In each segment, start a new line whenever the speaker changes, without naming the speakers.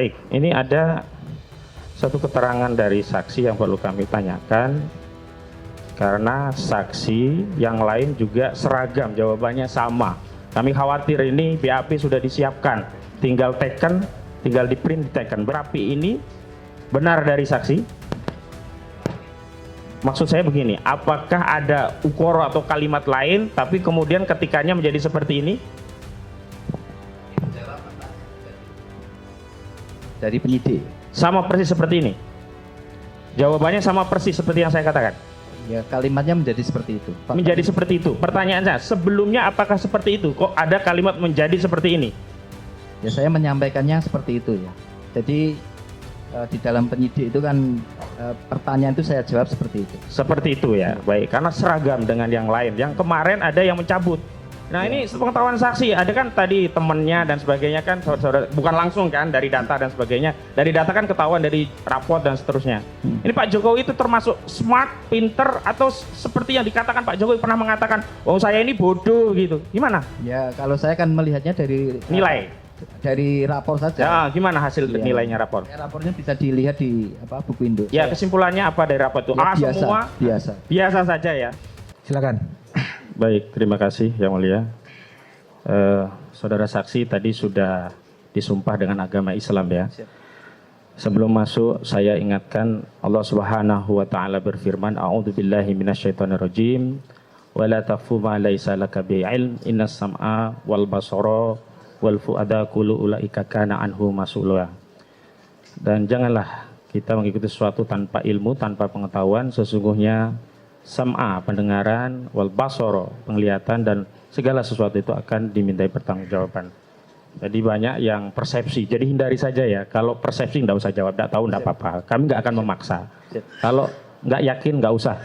Baik, ini ada satu keterangan dari saksi yang perlu kami tanyakan karena saksi yang lain juga seragam, jawabannya sama. Kami khawatir ini BAP sudah disiapkan, tinggal teken, tinggal di print diteken. Berapi ini benar dari saksi? Maksud saya begini, apakah ada ukoro atau kalimat lain tapi kemudian ketikanya menjadi seperti ini?
Dari penyidik.
Sama persis seperti ini? Jawabannya sama persis seperti yang saya katakan?
Ya, kalimatnya menjadi seperti itu, Pak.
Menjadi seperti itu. Pertanyaan saya, sebelumnya apakah seperti itu? Kok ada kalimat menjadi seperti ini?
Ya, saya menyampaikannya seperti itu ya. Jadi di dalam penyidik itu kan pertanyaan itu saya jawab seperti itu.
Seperti itu ya, baik. Karena seragam dengan yang lain. Yang kemarin ada yang mencabut. Nah ini sepengetahuan saksi, ada kan tadi temennya dan sebagainya kan, saudara, bukan langsung kan dari data dan sebagainya. Dari data kan ketahuan dari raport dan seterusnya. Ini Pak Jokowi itu termasuk smart, pinter, atau seperti yang dikatakan Pak Jokowi pernah mengatakan, oh saya ini bodoh gitu. Gimana?
Ya, kalau saya kan melihatnya dari
Nilai?
dari rapor saja.
Ya, gimana hasil
Iya.
nilainya rapor?
Ya, rapornya bisa dilihat di buku induk.
Ya, kesimpulannya apa dari rapor itu?
Ya, biasa,
Semua
biasa.
biasa saja ya.
Silakan.
Baik, terima kasih Yang Mulia. Saudara saksi tadi sudah disumpah dengan agama Islam ya. Sebelum masuk saya ingatkan Allah Subhanahu wa taala berfirman, A'udzubillahi minasyaitonirrajim. Wa la taqfu ma laisa laka bi'ilm innas sam'a wal basara wal fuada kullu ulaika kana anhu mas'ula. Dan janganlah kita mengikuti sesuatu tanpa ilmu, tanpa pengetahuan. Sesungguhnya sam'a pendengaran, wal basara penglihatan, dan segala sesuatu itu akan dimintai pertanggungjawaban. Jadi banyak yang persepsi, jadi hindari saja ya. Kalau persepsi nggak usah jawab, nggak tahu nggak apa-apa. Kami nggak akan memaksa. Kalau nggak yakin nggak usah.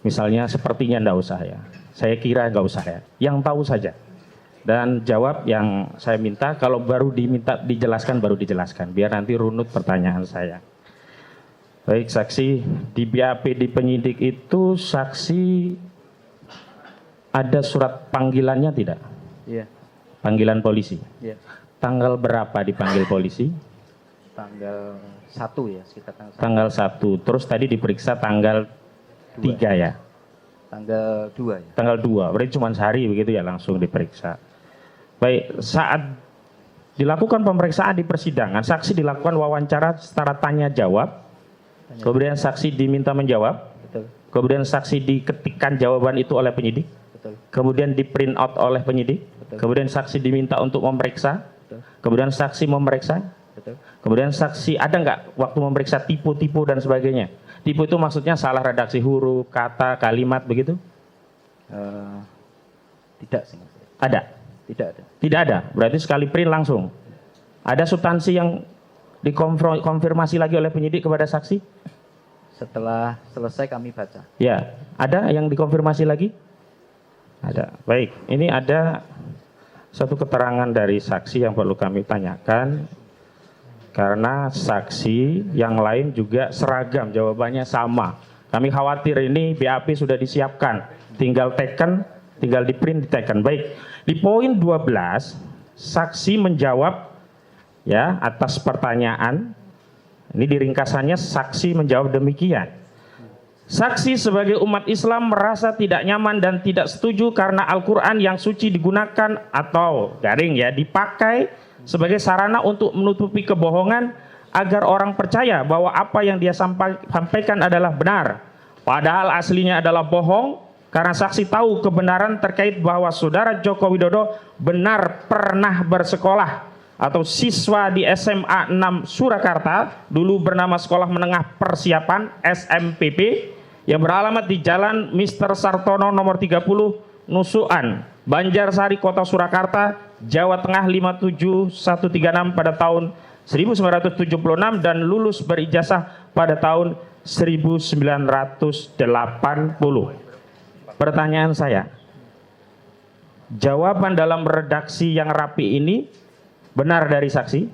Misalnya sepertinya nggak usah ya. Saya kira nggak usah ya. Yang tahu saja. Dan jawab yang saya minta. Kalau baru diminta dijelaskan baru dijelaskan. Biar nanti runut pertanyaan saya. Baik saksi, di BAP di penyidik itu saksi ada surat panggilannya tidak?
Iya.
Panggilan polisi.
Iya.
Tanggal berapa dipanggil polisi?
Tanggal 1 ya, sekitar tanggal 1.
Tanggal 1. Terus tadi diperiksa tanggal 3 ya?
Tanggal 2 ya.
Tanggal 2. Berarti cuma sehari begitu ya langsung diperiksa. Baik, saat dilakukan pemeriksaan di persidangan, saksi dilakukan wawancara secara tanya jawab. Kemudian saksi diminta menjawab.
Betul.
Kemudian saksi diketikkan jawaban itu oleh penyidik.
Betul.
Kemudian di print out oleh penyidik.
Betul.
Kemudian saksi diminta untuk memeriksa.
Betul.
Kemudian saksi memeriksa.
Betul.
Kemudian saksi ada nggak waktu memeriksa tipu-tipu dan sebagainya? Tipu itu maksudnya salah redaksi huruf, kata, kalimat begitu?
Tidak sih.
Ada?
Tidak ada.
Tidak ada. Berarti sekali print langsung. Ada substansi yang dikonfirmasi lagi oleh penyidik kepada saksi?
Setelah selesai kami baca.
Ya, ada yang dikonfirmasi lagi? Ada. Baik, ini ada satu keterangan dari saksi yang perlu kami tanyakan karena saksi yang lain juga seragam, jawabannya sama. Kami khawatir ini BAP sudah disiapkan, tinggal teken, tinggal di print diteken. Baik, di poin 12 saksi menjawab ya atas pertanyaan. Ini diringkasannya saksi menjawab demikian. Saksi sebagai umat Islam merasa tidak nyaman dan tidak setuju karena Al-Quran yang suci digunakan atau garing ya dipakai sebagai sarana untuk menutupi kebohongan agar orang percaya bahwa apa yang dia sampaikan adalah benar. Padahal aslinya adalah bohong karena saksi tahu kebenaran terkait bahwa saudara Joko Widodo benar pernah bersekolah atau siswa di SMA 6 Surakarta, dulu bernama Sekolah Menengah Persiapan SMPP, yang beralamat di Jalan Mr. Sartono nomor 30 Nusukan, Banjarsari, Kota Surakarta, Jawa Tengah 57136 pada tahun 1976 dan lulus berijazah pada tahun 1980. Pertanyaan saya, jawaban dalam redaksi yang rapi ini benar dari saksi?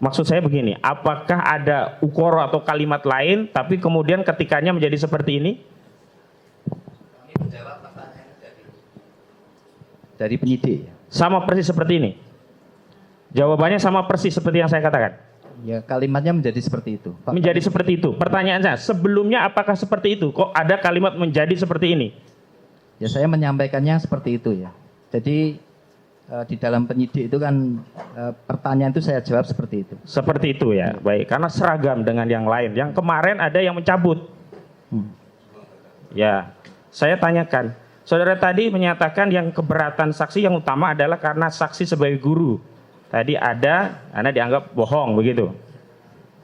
Maksud saya begini, apakah ada ukoro atau kalimat lain tapi kemudian ketikanya menjadi seperti ini?
Dari penyidik.
Sama persis seperti ini? Jawabannya sama persis seperti yang saya katakan.
Ya, kalimatnya menjadi seperti itu, Pak.
Menjadi seperti itu. Pertanyaan saya, sebelumnya apakah seperti itu? Kok ada kalimat menjadi seperti ini?
Ya, saya menyampaikannya seperti itu ya. Jadi di dalam penyidik itu kan pertanyaan itu saya jawab seperti itu.
Seperti itu ya. Baik, karena seragam dengan yang lain. Yang kemarin ada yang mencabut. Ya, saya tanyakan. Saudara tadi menyatakan yang keberatan saksi yang utama adalah karena saksi sebagai guru. Tadi ada, Anda dianggap bohong begitu.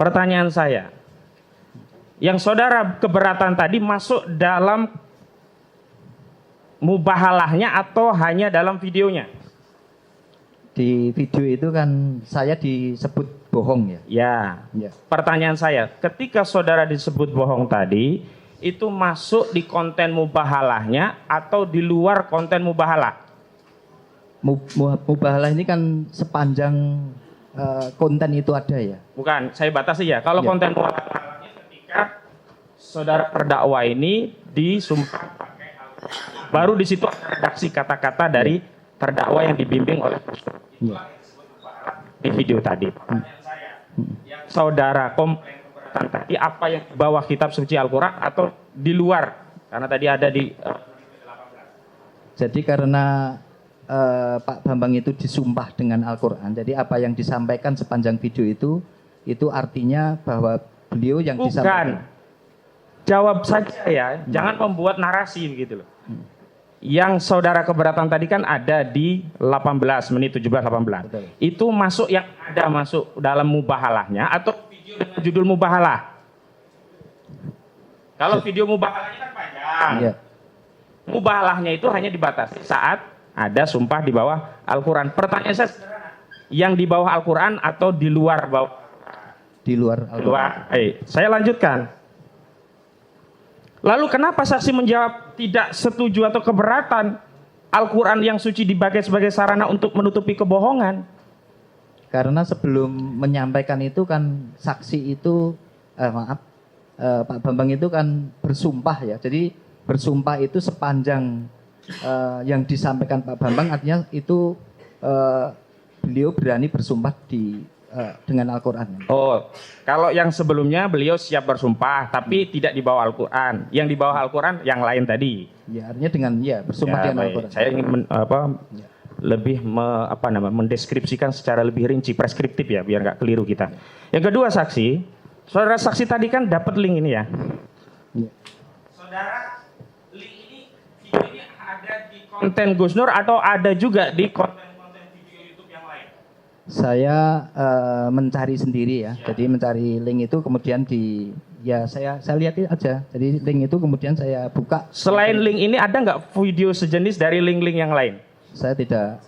Pertanyaan saya, yang saudara keberatan tadi masuk dalam mubahalahnya atau hanya dalam videonya?
Di video itu kan saya disebut bohong ya.
Ya. Pertanyaan saya, ketika saudara disebut bohong tadi, itu masuk di konten mubahalahnya atau di luar konten mubahalah?
Mubahalah ini kan sepanjang konten itu ada ya.
Bukan, saya batasi ya. Kalau konten mubahalahnya ketika saudara terdakwa ini disumpah pakai Al-Quran, baru di situ ada redaksi kata-kata dari terdakwa yang dibimbing oleh di video tadi. Pertanyaan saya, yang saudara komplain keberatan tadi apa yang di bawah kitab suci Al-Quran atau di luar? Karena tadi ada di 18.
Jadi karena Pak Bambang itu disumpah dengan Al-Quran, jadi apa yang disampaikan sepanjang video itu artinya bahwa beliau yang disampaikan.
Jawab saja ya, jangan membuat narasi begitu loh. Yang saudara keberatan tadi kan ada di 18 menit 17-18.
Betul.
Itu masuk yang ada masuk dalam mubahalahnya atau video dengan judul mubahalah? Kalau video mubahalahnya kan panjang.
Ya.
Mubahalahnya itu hanya dibatasi saat ada sumpah di bawah Al-Quran. Pertanyaan saya sederhana, yang di bawah Al-Quran atau di luar bawah?
Di luar Al-Quran.
Saya lanjutkan. Lalu kenapa saksi menjawab tidak setuju atau keberatan Al-Quran yang suci dipakai sebagai sarana untuk menutupi kebohongan?
Karena sebelum menyampaikan itu kan saksi itu, Pak Bambang itu kan bersumpah ya. Jadi bersumpah itu sepanjang yang disampaikan Pak Bambang artinya itu beliau berani bersumpah dengan Al-Quran.
Oh, kalau yang sebelumnya beliau siap bersumpah, tapi tidak di bawah Al-Quran. Yang di bawah Al-Quran yang lain tadi.
Ya, artinya dengan bersumpah dengan Al-Quran.
Saya ingin lebih mendeskripsikan secara lebih rinci, preskriptif ya, biar nggak keliru kita. Yang kedua saksi, saudara saksi tadi kan dapat link ini ya. Saudara, link ini, video ini ada di konten Gus Nur atau ada juga di konten video YouTube yang lain?
Saya mencari sendiri ya. Jadi mencari link itu kemudian saya lihat aja. Jadi link itu kemudian saya buka.
Selain link ini ada nggak video sejenis dari link-link yang lain?
Saya tidak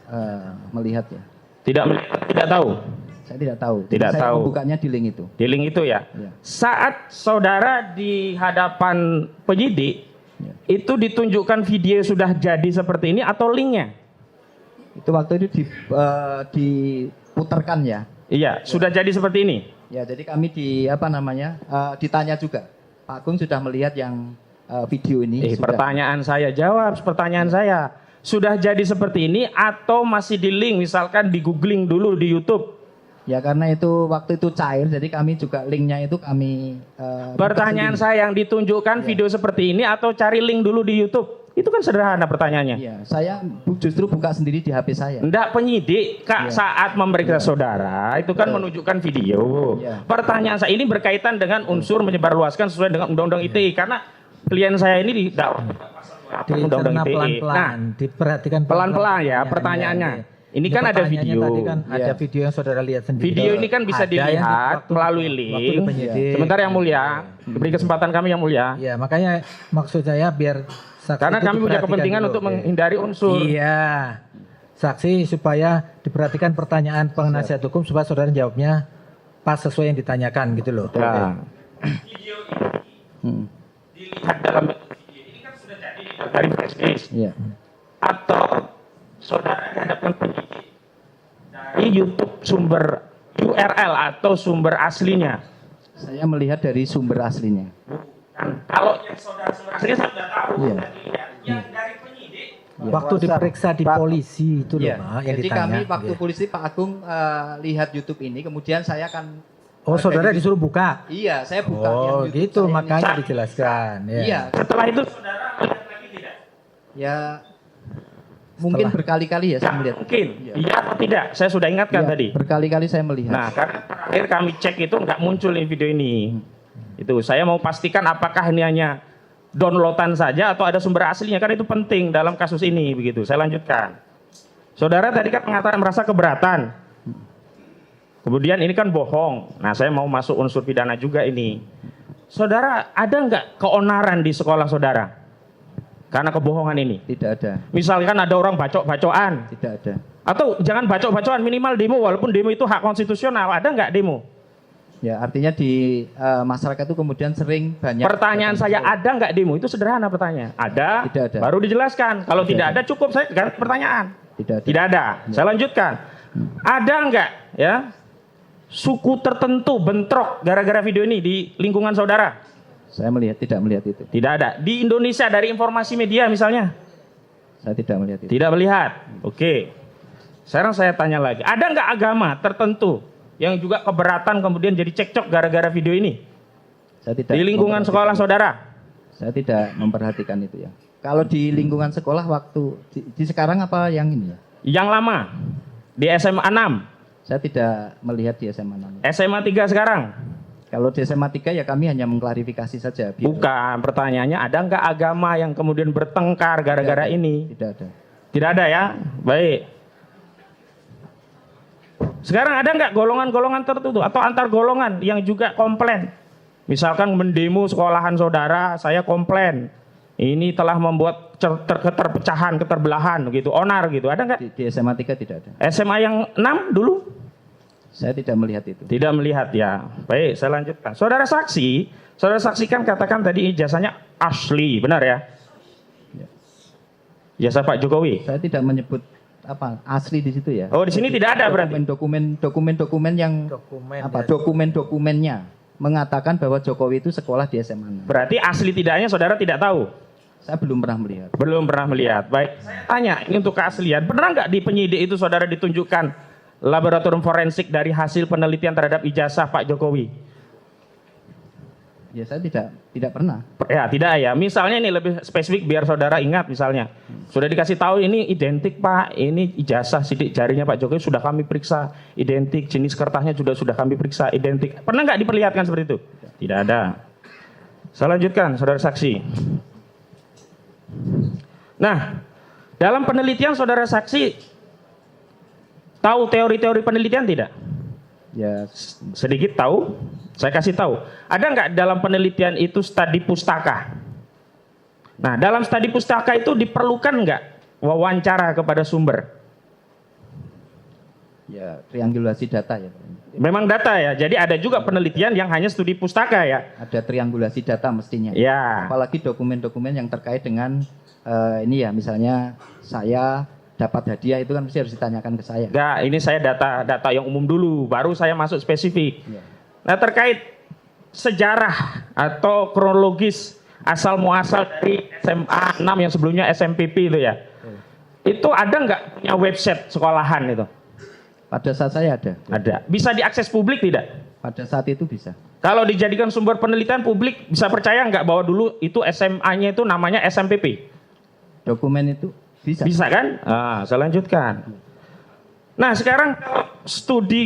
melihat ya.
Tidak tahu.
Saya tidak tahu.
Tidak
saya
tahu.
membukanya di link itu.
Di link itu ya.
Ya.
Saat saudara di hadapan penyidik, itu ditunjukkan video sudah jadi seperti ini atau linknya?
Itu waktu itu diputarkan ya.
Iya, sudah jadi seperti ini.
Ya, jadi kami ditanya juga. Pak Agung sudah melihat yang video ini.
Pertanyaan saya, jawab pertanyaan saya. Sudah jadi seperti ini atau masih di link, misalkan di googling dulu di YouTube?
Ya karena itu waktu itu cair, jadi kami juga linknya itu kami.
Pertanyaan saya, yang ditunjukkan video seperti ini atau cari link dulu di YouTube? Itu kan sederhana pertanyaannya.
Iya, saya justru buka sendiri di HP saya.
Enggak, penyidik saat memeriksa saudara itu kan menunjukkan video.
Iya.
Pertanyaan saya ini berkaitan dengan unsur menyebarluaskan sesuai dengan Undang-Undang ITE, karena klien saya ini didakwa Undang-Undang ITE.
Pelan-pelan, diperhatikan
pelan-pelan ya pertanyaannya. Ini kan ada video.
Tadi kan ada video yang saudara lihat sendiri.
Video ini kan bisa dilihat melalui link. Sebentar yang mulia, beri kesempatan kami yang mulia.
Ya, makanya maksud saya biar saksi
karena kami punya kepentingan
dulu,
untuk menghindari unsur.
Iya. Saksi supaya diperhatikan pertanyaan penasihat hukum supaya saudara jawabnya pas sesuai yang ditanyakan gitu loh.
Ya. Video ini dilihat dalam bentuk video ini kan sudah jadi dari flash.
Iya.
Atau saudara hadapkan penyidik dari YouTube sumber URL atau sumber aslinya.
Saya melihat dari sumber aslinya.
Kalau yang saudara sumber aslinya saya sudah tahu.
Iya.
Yang dari penyidik
Waktu diperiksa di polisi itu loh,
Ya,
Pak, yang
jadi
ditanya.
kami waktu
Iya.
polisi Pak Agung lihat YouTube ini, kemudian saya kan
Oh, saudara
dari-
disuruh buka.
Iya, saya buka yang
Oh,
YouTube
gitu
saya ini.
makanya dijelaskan. Ya.
Iya,
Setelah itu saudara melihat lagi tidak?
ya mungkin berkali-kali ya saya melihat.
Mungkin. Iya atau tidak? Saya sudah ingatkan
Iya,
tadi.
berkali-kali saya melihat.
Nah, karena terakhir kami cek itu nggak muncul di video ini. Itu saya mau pastikan apakah ini hanya downloadan saja atau ada sumber aslinya, kan itu penting dalam kasus ini begitu. Saya lanjutkan. Saudara tadi kan mengatakan merasa keberatan. Kemudian ini kan bohong. Nah, saya mau masuk unsur pidana juga ini. Saudara, ada nggak keonaran di sekolah saudara? Karena kebohongan ini.
Tidak ada,
Misalkan ada orang bacok-bacokan.
tidak ada.
Atau jangan bacok-bacokan, minimal demo, walaupun demo itu hak konstitusional. Ada nggak demo?
Ya, artinya di masyarakat itu kemudian sering banyak.
Pertanyaan saya, ada nggak demo? Itu sederhana pertanyaan. Ada,
Tidak ada.
baru dijelaskan. Kalau tidak
ada.
ada, cukup saya ganti pertanyaan.
Tidak ada.
Tidak ada. Saya lanjutkan. Ada nggak ya suku tertentu bentrok gara-gara video ini di lingkungan saudara?
Saya tidak melihat itu.
Tidak ada. Di Indonesia dari informasi media misalnya?
Saya tidak melihat itu.
Tidak melihat. Oke. Sekarang saya tanya lagi. Ada nggak agama tertentu yang juga keberatan kemudian jadi cekcok gara-gara video ini?
Saya tidak
Di lingkungan
memperhatikan
sekolah
itu.
saudara?
Saya tidak memperhatikan itu ya. Kalau di lingkungan sekolah waktu di sekarang apa yang ini ya?
Yang lama? Di SMA 6?
Saya tidak melihat di SMA 6.
SMA 3 sekarang?
Kalau di SMA 3 ya kami hanya mengklarifikasi saja.
Bukan, pertanyaannya ada nggak agama yang kemudian bertengkar gara-gara ini?
Tidak ada.
Tidak ada ya? Baik. Sekarang ada nggak golongan-golongan tertentu atau antar golongan yang juga komplain? Misalkan mendemo sekolahan saudara, saya komplain. Ini telah membuat keterpecahan, keterbelahan gitu, onar gitu. Ada nggak?
Di SMA 3 tidak ada.
SMA yang 6 dulu?
Saya tidak melihat itu.
Tidak melihat ya. Baik, saya lanjutkan. Saudara saksikan katakan tadi ijazahnya asli, benar ya? Ijazah Pak Jokowi.
Saya tidak menyebut apa asli di situ ya.
Oh, di sini tidak ada berarti.
Dokumen yang dokumen-dokumennya mengatakan bahwa Jokowi itu sekolah di SMA 6.
Berarti asli tidaknya saudara tidak tahu.
Saya belum pernah melihat.
Belum pernah melihat. Baik, saya tanya ini untuk keaslian. Benar nggak di penyidik itu saudara ditunjukkan laboratorium forensik dari hasil penelitian terhadap ijazah Pak Jokowi?
Ya saya tidak pernah.
Ya, tidak ya. Misalnya ini lebih spesifik biar saudara ingat misalnya. Sudah dikasih tahu ini identik Pak, ini ijazah sidik jarinya Pak Jokowi sudah kami periksa, identik, jenis kertasnya sudah kami periksa, identik. Pernah nggak diperlihatkan seperti itu? Tidak ada. Saya lanjutkan, saudara saksi. Nah, dalam penelitian saudara saksi tahu teori-teori penelitian tidak?
Ya
Sedikit tahu, saya kasih tahu. Ada nggak dalam penelitian itu studi pustaka? Nah, dalam studi pustaka itu diperlukan nggak wawancara kepada sumber?
ya triangulasi data ya.
Memang data ya, jadi ada juga penelitian yang hanya studi pustaka ya?
Ada triangulasi data mestinya.
Ya,
Apalagi dokumen-dokumen yang terkait dengan ini ya, misalnya saya dapat hadiah itu kan mesti harus ditanyakan ke saya.
enggak, ini saya data yang umum dulu, baru saya masuk spesifik.
Ya.
Nah, terkait sejarah atau kronologis asal muasal dari SMA 6 yang sebelumnya SMPP itu ya. Itu ada nggak punya website sekolahan itu?
Pada saat saya ada.
Ada. Bisa diakses publik tidak?
Pada saat itu bisa.
Kalau dijadikan sumber penelitian publik bisa percaya nggak bahwa dulu itu SMA-nya itu namanya SMPP?
Dokumen itu bisa.
Bisa kan? Saya lanjutkan. Nah, sekarang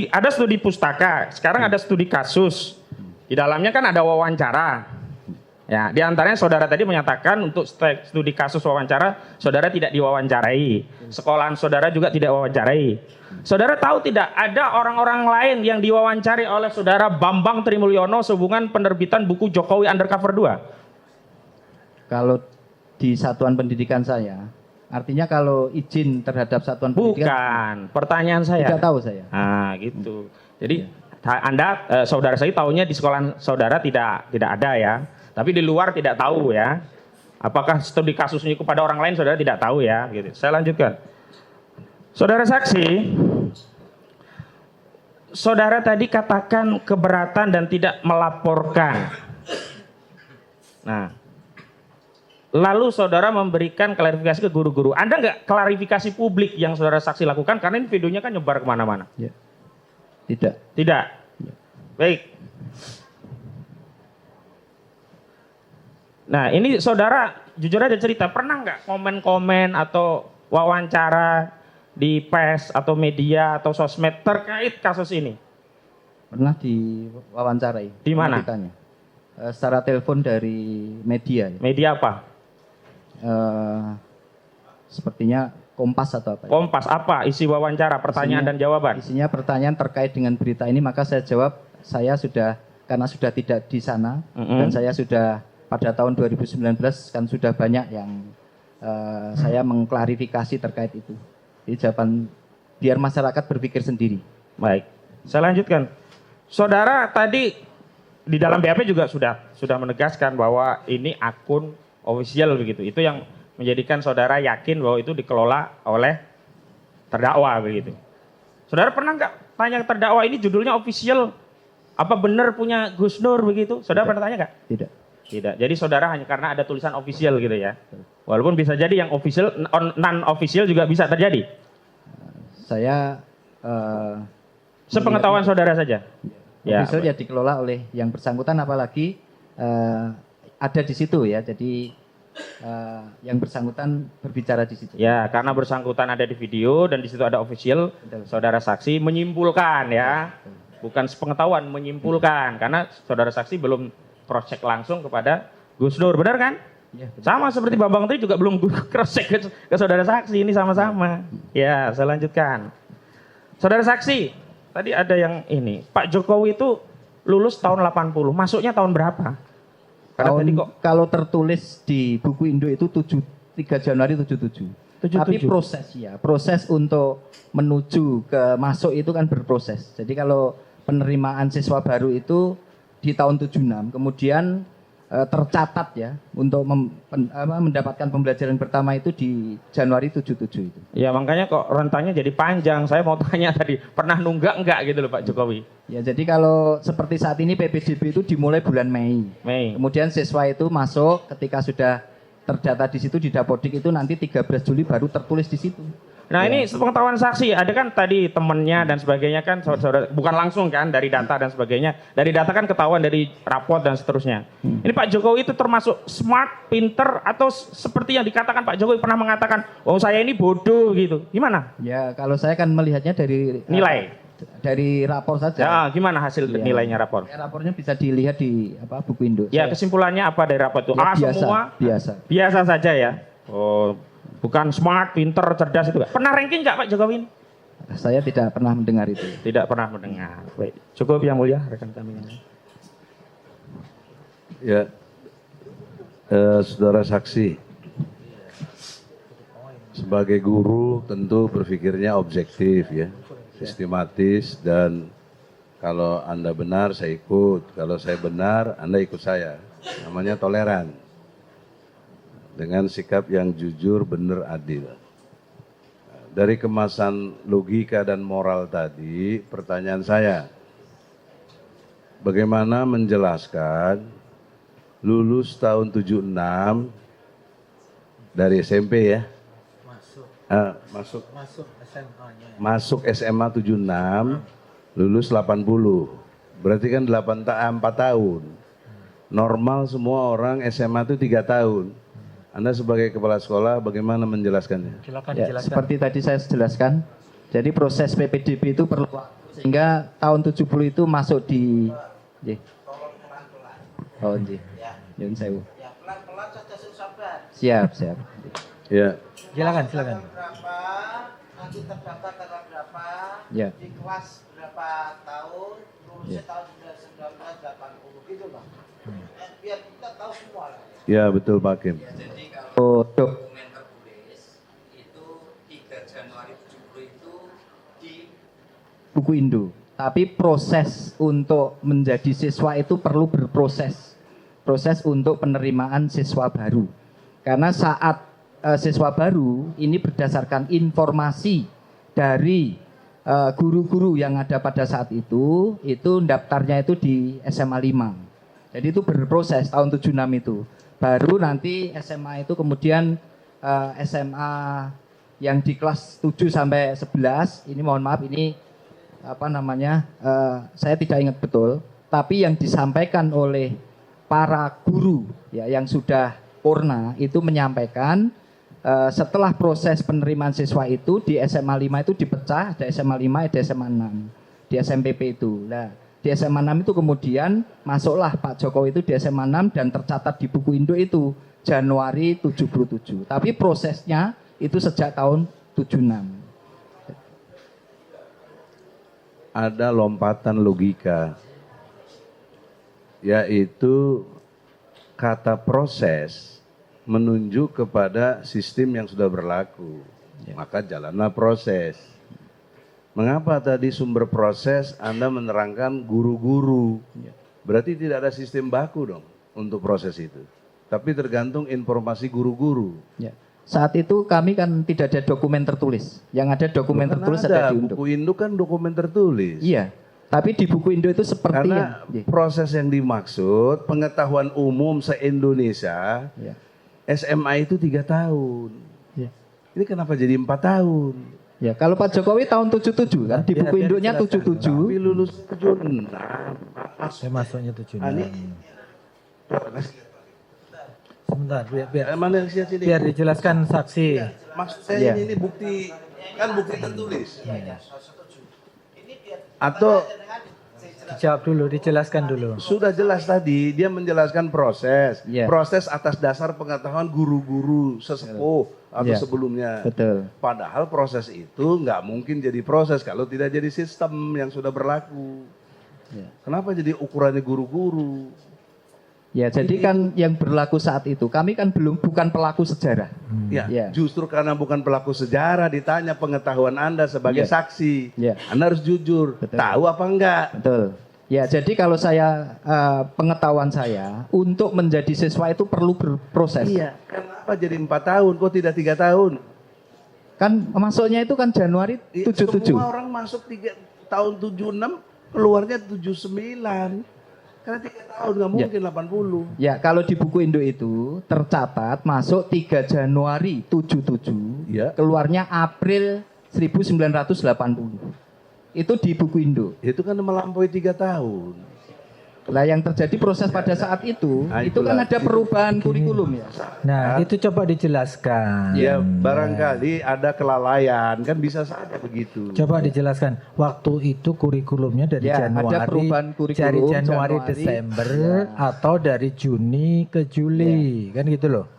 ada studi pustaka, sekarang ada studi kasus. Di dalamnya kan ada wawancara. Ya, di antaranya saudara tadi menyatakan untuk studi kasus wawancara, saudara tidak diwawancarai. Sekolahan saudara juga tidak wawancarai. Saudara tahu tidak ada orang-orang lain yang diwawancari oleh saudara Bambang Trimulyono sehubungan penerbitan buku Jokowi Undercover 2?
Kalau di satuan pendidikan saya, artinya kalau izin terhadap satuan pendidikan
Bukan, pertanyaan saya.
tidak tahu saya.
Gitu. Jadi Anda, saudara saya tahunya di sekolah saudara tidak ada ya. Tapi di luar tidak tahu ya. Apakah studi kasusnya kepada orang lain saudara tidak tahu ya. Gitu. Saya lanjutkan. Saudara saksi, saudara tadi katakan keberatan dan tidak melaporkan. Nah, lalu saudara memberikan klarifikasi ke guru-guru. Ada nggak klarifikasi publik yang saudara saksi lakukan? Karena ini videonya kan nyebar kemana-mana.
Ya. Tidak.
Tidak. Baik. Nah ini saudara jujur aja cerita, pernah nggak komen-komen atau wawancara di pers atau media atau sosmed terkait kasus ini?
Pernah diwawancarai.
Di mana?
Ditanya. Secara telepon dari media. Ya.
Media apa?
Sepertinya Kompas atau apa? Ya?
Kompas apa? Isi wawancara, pertanyaan dan jawaban.
Isinya pertanyaan terkait dengan berita ini, maka saya jawab saya sudah, karena sudah tidak di sana dan saya sudah pada tahun 2019 kan sudah banyak yang saya mengklarifikasi terkait itu. Jadi jawaban biar masyarakat berpikir sendiri.
Baik, saya lanjutkan. Saudara tadi di dalam BAP juga sudah menegaskan bahwa ini akun official begitu. Itu yang menjadikan saudara yakin bahwa itu dikelola oleh terdakwa begitu. Saudara pernah nggak tanya ke terdakwa ini judulnya official? Apa benar punya Gus Nur begitu? Saudara pernah tanya nggak?
Tidak.
Tidak. Jadi saudara hanya karena ada tulisan official gitu ya. Walaupun bisa jadi yang official, non official juga bisa terjadi.
Saya
sepengetahuan saudara saja. Ya.
Official ya dikelola oleh yang bersangkutan, apalagi ada di situ ya. Jadi yang bersangkutan berbicara di situ.
Ya, karena bersangkutan ada di video dan di situ ada official, saudara saksi menyimpulkan ya. Bukan sepengetahuan, menyimpulkan karena saudara saksi belum cross check langsung kepada Gus Nur, benar kan?
Ya,
sama seperti Bambang tadi juga belum cross check ke saudara saksi, ini sama-sama. Ya, saya lanjutkan. Saudara saksi, tadi ada yang ini, Pak Jokowi itu lulus tahun 80, masuknya tahun berapa? Karena
tahun,
tadi kok
kalau tertulis di buku Indo itu 3 Januari 77. Tapi proses untuk menuju ke masuk itu kan berproses. Jadi kalau penerimaan siswa baru itu di tahun 76, kemudian tercatat ya untuk mendapatkan pembelajaran pertama itu di Januari 77 itu.
Ya makanya kok rentannya jadi panjang. Saya mau tanya tadi, pernah nunggak enggak gitu loh Pak Jokowi?
Ya jadi kalau seperti saat ini PPDB itu dimulai bulan Mei. Kemudian siswa itu masuk ketika sudah terdata di situ di Dapodik itu nanti 13 Juli baru tertulis di situ.
Nah ini sepengetahuan saksi, ada kan tadi temennya dan sebagainya kan, saudara, bukan langsung kan dari data dan sebagainya. Dari data kan ketahuan dari raport dan seterusnya. Ini Pak Jokowi itu termasuk smart, pinter, atau seperti yang dikatakan Pak Jokowi pernah mengatakan, oh saya ini bodoh gitu. Gimana?
Ya kalau saya kan melihatnya dari
nilai.
Dari rapor saja.
Ya, gimana hasil nilainya rapor?
Ya, rapornya bisa dilihat di buku Indo.
Ya kesimpulannya apa dari rapor itu?
Ya, biasa,
semua biasa saja ya. Oh. Bukan smart, pinter, cerdas itu. Pernah ranking nggak Pak Jokowi ini?
Saya tidak pernah mendengar itu.
Tidak pernah mendengar. Baik. Cukup yang mulia rekan kami.
Ya, saudara saksi, sebagai guru tentu berpikirnya objektif ya, sistematis, dan kalau Anda benar saya ikut, kalau saya benar Anda ikut saya. Namanya toleran. Dengan sikap yang jujur, benar, adil. Dari kemasan logika dan moral tadi, pertanyaan saya, bagaimana menjelaskan lulus tahun 76 dari SMP ya? Masuk SMA 76, lulus 80. Berarti kan 4 tahun. Normal semua orang SMA itu 3 tahun. Anda sebagai kepala sekolah bagaimana menjelaskannya?
Ya, seperti tadi saya jelaskan, jadi proses PPDB itu perlu waktu, sehingga tahun 70 itu masuk di Oh, nggih. Nyun sewu. Ya, pelan-pelan saja sabar. Siap.
Ya.
Silakan.
Berapa, nanti terdaftar tanggal berapa,
ya.
Di kelas berapa tahun, lulusnya tahun 1980 gitu Pak. Biar kita tahu semua lah.
Ya betul Pak Hakim.
Ya, jadi kalau dokumen tertulis itu 3 Januari 70 itu di buku Indo. Tapi proses untuk menjadi siswa itu perlu berproses. Proses untuk penerimaan siswa baru. Karena saat siswa baru ini berdasarkan informasi dari guru-guru yang ada pada saat itu daftarnya itu di SMA 5. Jadi itu berproses tahun 76 itu. Baru nanti SMA itu kemudian SMA yang di kelas 7 sampai 11, ini mohon maaf ini saya tidak ingat betul, tapi yang disampaikan oleh para guru ya yang sudah purna itu menyampaikan setelah proses penerimaan siswa itu di SMA 5 itu dipecah, ada SMA 5, ada SMA 6 di SMPP itu. Nah, di SMA 6 itu kemudian masuklah Pak Jokowi itu di SMA 6 dan tercatat di buku induk itu Januari 77. Tapi prosesnya itu sejak tahun 76.
Ada lompatan logika, yaitu kata proses menunjuk kepada sistem yang sudah berlaku. Maka jalanlah proses. Mengapa tadi sumber proses Anda menerangkan guru-guru? Berarti tidak ada sistem baku dong untuk proses itu. Tapi tergantung informasi guru-guru.
Ya. Saat itu kami kan tidak ada dokumen tertulis. Yang ada dokumen tertulis ada di induk.
Buku induk kan dokumen tertulis.
Iya. Tapi di buku induk itu seperti
karena proses yang dimaksud pengetahuan umum se-Indonesia, SMA itu 3 tahun. Ya. Ini kenapa jadi 4 tahun?
Ya, kalau Pak Jokowi tahun 77 kan, di buku induknya 77.
Tapi lulus 76.
Saya masuknya 76. Sebentar, biar dijelaskan saksi.
Maksud saya ini bukti, kan bukti tertulis. Atau
dijawab dulu, dijelaskan dulu.
Sudah jelas tadi, dia menjelaskan proses. Proses atas dasar pengetahuan guru-guru sesepuh atau sebelumnya.
Betul.
Padahal proses itu nggak mungkin jadi proses kalau tidak jadi sistem yang sudah berlaku. Kenapa jadi ukurannya guru-guru?
Ya, jadi kan yang berlaku saat itu, kami kan bukan pelaku sejarah.
Justru karena bukan pelaku sejarah, ditanya pengetahuan Anda sebagai saksi. Anda harus jujur, tahu apa enggak?
Betul. Ya, jadi kalau saya, pengetahuan saya, untuk menjadi siswa itu perlu berproses.
Iya, kenapa jadi 4 tahun, kok tidak 3 tahun?
Kan masuknya itu kan Januari 77.
Semua orang masuk tahun 76, keluarnya 79. Karena 3 tahun nggak mungkin 80.
Ya, kalau di buku induk itu tercatat masuk 3 Januari 77, keluarnya April 1980. Itu di buku induk.
Itu kan melampaui 3 tahun.
Lah yang terjadi proses pada saat itu kan ada perubahan kurikulum ya.
Nah, itu coba dijelaskan.
Ya, barangkali ada kelalaian, kan bisa saja begitu.
Coba dijelaskan. Waktu itu kurikulumnya dari Januari, Desember, atau dari Juni ke Juli, kan gitu loh.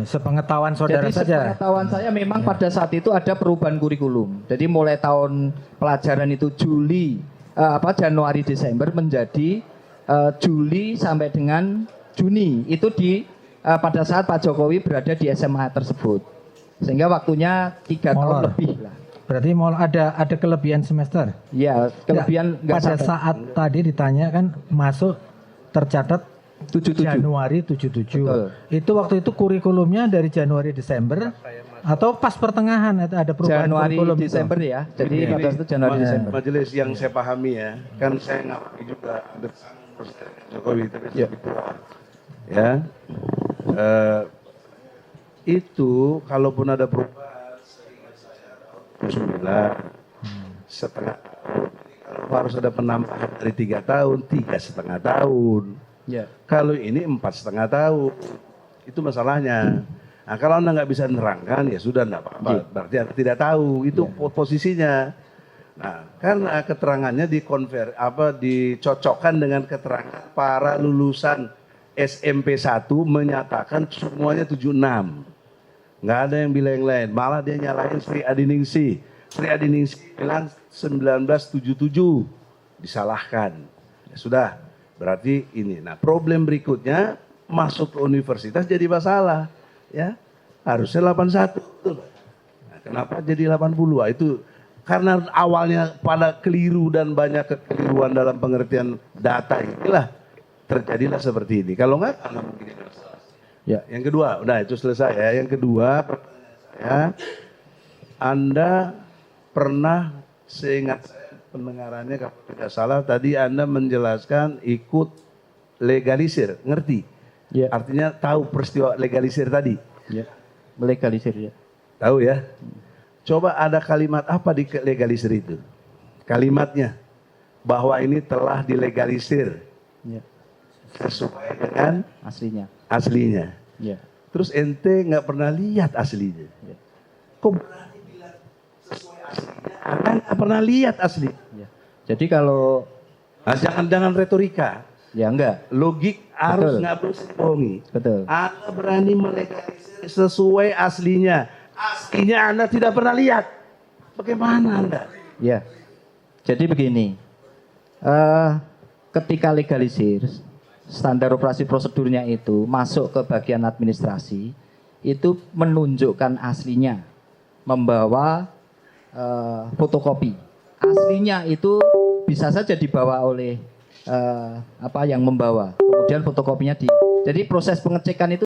Sepengetahuan saudara
Jadi
saja.
sepengetahuan saya memang pada saat itu ada perubahan kurikulum. Jadi mulai tahun pelajaran itu Januari Desember menjadi Juli sampai dengan Juni. Itu pada saat Pak Jokowi berada di SMA tersebut. Sehingga waktunya 3 tahun lebih lah.
Berarti mau ada kelebihan semester?
Iya, kelebihan
pada saat tadi ditanya kan masuk tercatat
77.
Januari 77.
Betul.
Itu waktu itu kurikulumnya dari Januari Desember atau pas pertengahan ada perubahan
Januari
kurikulum
Desember
itu?
ya. Jadi pada itu Januari Desember.
Majelis yang saya pahami ya, kan saya ngerti juga ada Jokowi itu kalaupun ada perubahan seingat saya 9 setengah tahun. Kalau harus ada penambahan dari 3 tahun, 3,5 tahun. Kalau ini 4,5 tahun, itu masalahnya. Nah, kalau Anda nggak bisa menerangkan, ya sudah nggak apa-apa. Berarti Anda tidak tahu, itu posisinya. Nah, karena keterangannya dicocokkan dengan keterangan para lulusan SMP 1 menyatakan semuanya 76. Nggak ada yang bilang yang lain. Malah dia nyalahin Sri Adiningsih. Sri Adiningsih bilang 1977. Disalahkan. Ya sudah. Berarti ini. Nah, problem berikutnya masuk ke universitas jadi masalah, ya. Harusnya 81. Nah, kenapa jadi 80? Itu karena awalnya pada keliru dan banyak kekeliruan dalam pengertian data inilah terjadilah seperti ini. Kalau enggak karena mungkin masalah. Ya, yang kedua, udah itu selesai ya. Yang kedua, pertanyaan saya, Anda pernah seingat saya pendengarannya kalau tidak salah tadi Anda menjelaskan ikut legalisir, ngerti?
Ya.
Artinya tahu peristiwa legalisir tadi.
Ya. Melegalisir ya.
Tahu ya? Coba ada kalimat apa di legalisir itu? Kalimatnya bahwa ini telah dilegalisir
Ya.
sesuai dengan
Aslinya. Ya.
Terus ente nggak pernah lihat aslinya.
Ya.
Kok berani bilang sesuai aslinya? Anda nggak pernah lihat asli.
Ya. Jadi kalau
Jangan retorika.
ya enggak.
Logik harus
Betul.
nggak boleh bohongi.
Betul.
Anda berani melegalisir sesuai aslinya. Aslinya Anda tidak pernah lihat. Bagaimana Anda?
Ya. Jadi begini. Ketika legalisir, standar operasi prosedurnya itu masuk ke bagian administrasi, itu menunjukkan aslinya, membawa fotokopi. Aslinya itu bisa saja dibawa oleh yang membawa. Kemudian fotokopinya jadi proses pengecekan itu